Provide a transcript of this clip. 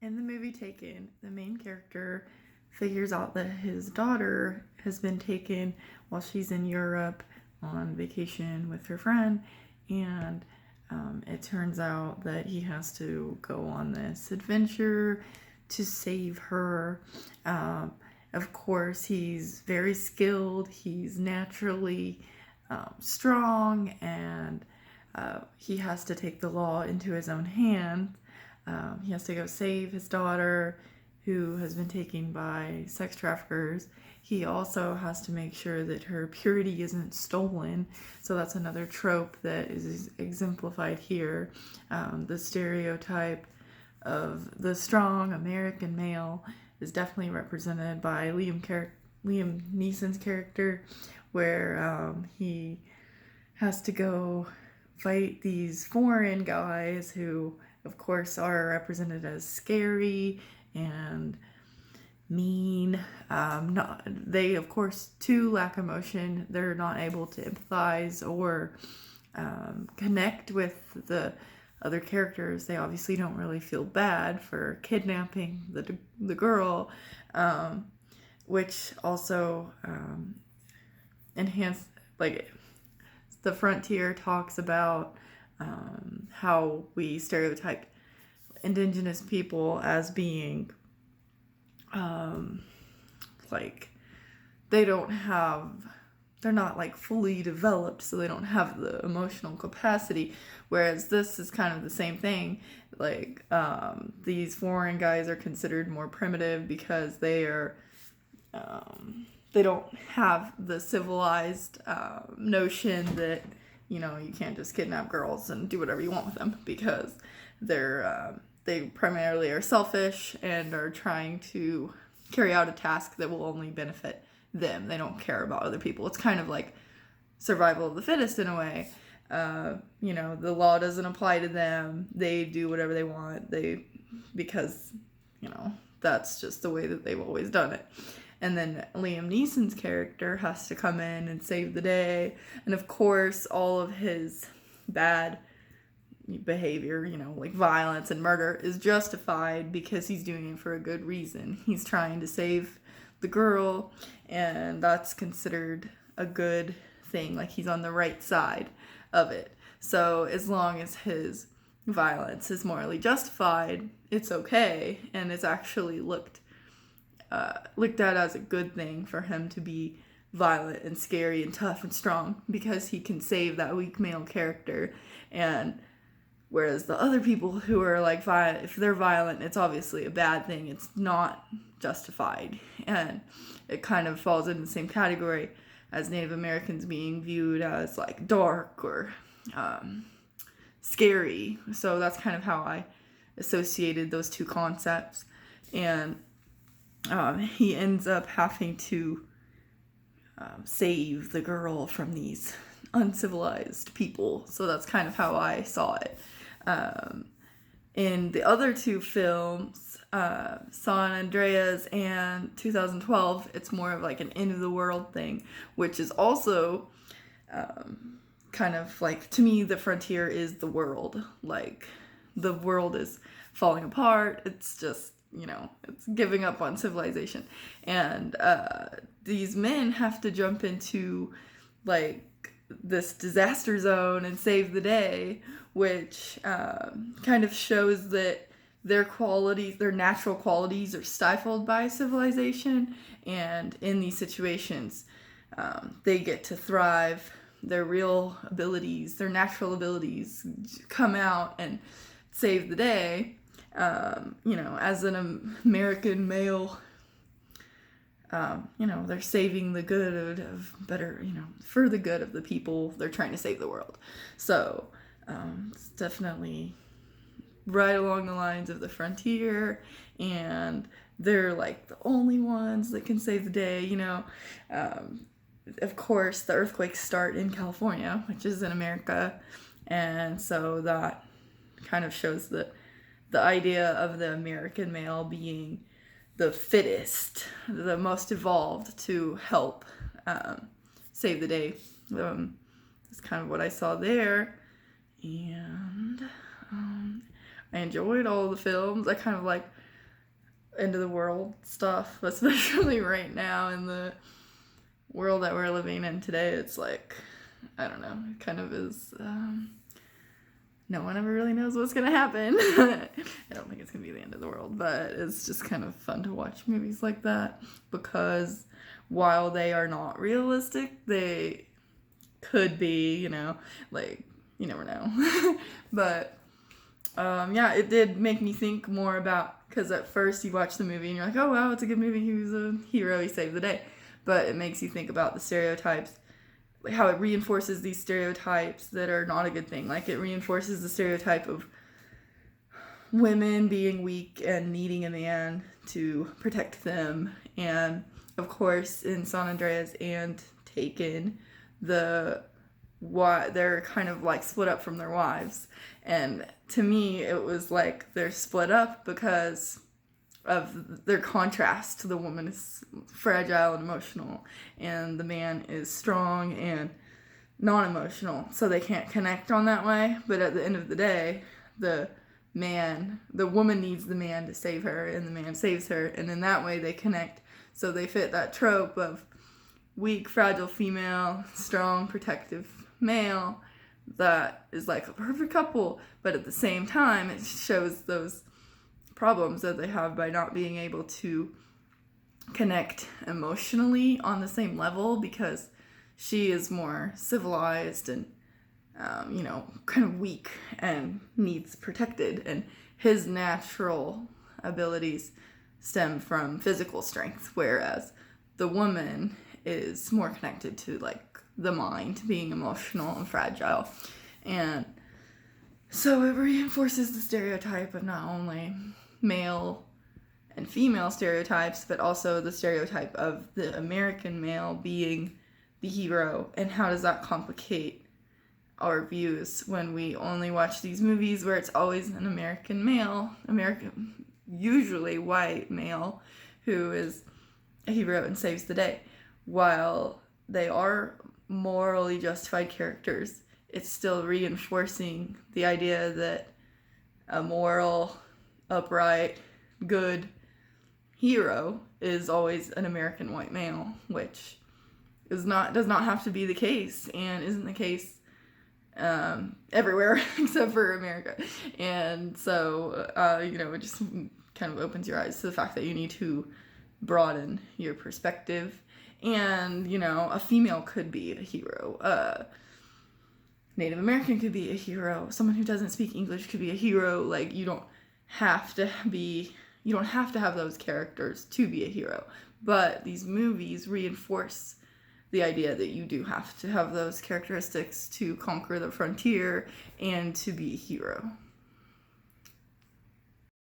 In the movie Taken, the main character figures out that his daughter has been taken while she's in Europe on vacation with her friend, and it turns out that he has to go on this adventure to save her. Of course, he's very skilled, he's naturally strong, and he has to take the law into his own hands. He has to go save his daughter, who has been taken by sex traffickers. He also has to make sure that her purity isn't stolen. So that's another trope that is exemplified here. The stereotype of the strong American male is definitely represented by Liam Neeson's character, where he has to go fight these foreign guys who, of course, are represented as scary and mean. They, of course, too lack emotion. They're not able to empathize or connect with the other characters. They obviously don't really feel bad for kidnapping the girl, which also enhance, like, the Frontier talks about how we stereotype indigenous people as being like they're not like fully developed, so they don't have the emotional capacity, whereas this is kind of the same thing. Like these foreign guys are considered more primitive because they don't have the civilized notion that, you know, you can't just kidnap girls and do whatever you want with them, because they primarily are selfish and are trying to carry out a task that will only benefit them. They don't care about other people. It's kind of like survival of the fittest in a way. You know, the law doesn't apply to them. They do whatever they want. Because, you know, that's just the way that they've always done it. And then Liam Neeson's character has to come in and save the day. And of course, all of his bad behavior, you know, like violence and murder, is justified because he's doing it for a good reason. He's trying to save the girl, and that's considered a good thing. Like, he's on the right side of it. So as long as his violence is morally justified, it's okay, and it's actually looked at as a good thing for him to be violent and scary and tough and strong, because he can save that weak male character. And whereas the other people who are like violent, if they're violent, it's obviously a bad thing. It's not justified, and it kind of falls in the same category as Native Americans being viewed as like dark or scary. So that's kind of how I associated those two concepts. And he ends up having to save the girl from these uncivilized people. So that's kind of how I saw it. In the other two films, San Andreas and 2012, it's more of like an end of the world thing, which is also kind of like, to me, the frontier is the world. Like, the world is falling apart. It's just, you know, it's giving up on civilization. And these men have to jump into like this disaster zone and save the day, which kind of shows that their natural qualities are stifled by civilization. And in these situations, they get to thrive. Their real abilities, their natural abilities, come out and save the day. You know, as an American male, you know, they're saving the good of better, you know, for the good of the people. They're trying to save the world. So it's definitely right along the lines of the frontier, and they're like the only ones that can save the day, you know. Of course, the earthquakes start in California, which is in America, and so that kind of shows the idea of the American male being the fittest, the most evolved to help save the day. That's kind of what I saw there. And I enjoyed all the films. I kind of like end of the world stuff, especially right now in the world that we're living in today. It's like, I don't know, it kind of is, no one ever really knows what's gonna happen. I don't think it's gonna be the end of the world, but it's just kind of fun to watch movies like that, because while they are not realistic, they could be, you know, like, you never know. But yeah, it did make me think more about, because at first you watch the movie and you're like, oh wow, it's a good movie, he was a hero, he saved the day. But it makes you think about the stereotypes, like how it reinforces these stereotypes that are not a good thing. Like, it reinforces the stereotype of women being weak and needing a man to protect them. And of course, in San Andreas and Taken, they're kind of like split up from their wives. And to me, it was like they're split up because of their contrast. The woman is fragile and emotional, and the man is strong and non-emotional, so they can't connect on that way. But at the end of the day, the woman needs the man to save her, and the man saves her, and in that way they connect. So they fit that trope of weak, fragile female, strong, protective male that is like a perfect couple. But at the same time, it shows those problems that they have by not being able to connect emotionally on the same level, because she is more civilized and you know, kind of weak and needs protected, and his natural abilities stem from physical strength, whereas the woman is more connected to like the mind, being emotional and fragile. And so it reinforces the stereotype of not only male and female stereotypes, but also the stereotype of the American male being the hero. And how does that complicate our views when we only watch these movies where it's always an American male, usually white male, who is a hero and saves the day? While they are morally justified characters, it's still reinforcing the idea that a moral, upright, good hero is always an American white male, which does not have to be the case, and isn't the case everywhere except for America. And so you know, it just kind of opens your eyes to the fact that you need to broaden your perspective. And you know, a female could be a hero, Native American could be a hero, someone who doesn't speak English could be a hero. Like, you don't have to have those characters to be a hero. But these movies reinforce the idea that you do have to have those characteristics to conquer the frontier and to be a hero.